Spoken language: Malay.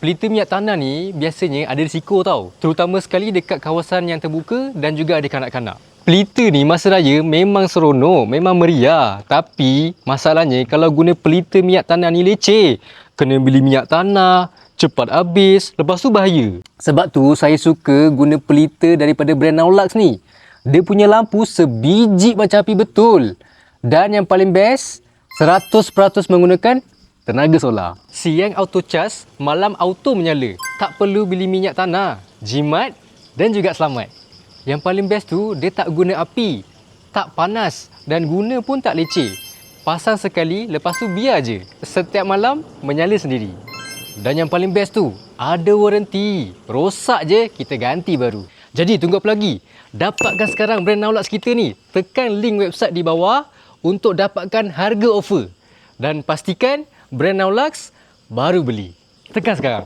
pelita minyak tanah ni biasanya ada risiko tau. Terutama sekali dekat kawasan yang terbuka dan juga ada kanak-kanak. Pelita ni masa raya memang seronok, memang meriah. Tapi masalahnya kalau guna pelita minyak tanah ni leceh. Kena beli minyak tanah, cepat habis, lepas tu bahaya. Sebab tu saya suka guna pelita daripada brand Naulux ni. Dia punya lampu sebiji macam api betul. Dan yang paling best, 100% menggunakan tenaga solar. Siang auto charge, malam auto menyala. Tak perlu beli minyak tanah, jimat dan juga selamat. Yang paling best tu, dia tak guna api, tak panas dan guna pun tak leceh. Pasang sekali, lepas tu biar je. Setiap malam menyala sendiri. Dan yang paling best tu, ada waranti. Rosak je, kita ganti baru. Jadi tunggu apa lagi? Dapatkan sekarang brand Naulux kita ni. Tekan link website di bawah untuk dapatkan harga offer. Dan pastikan brand Naulux baru beli. Tekan sekarang.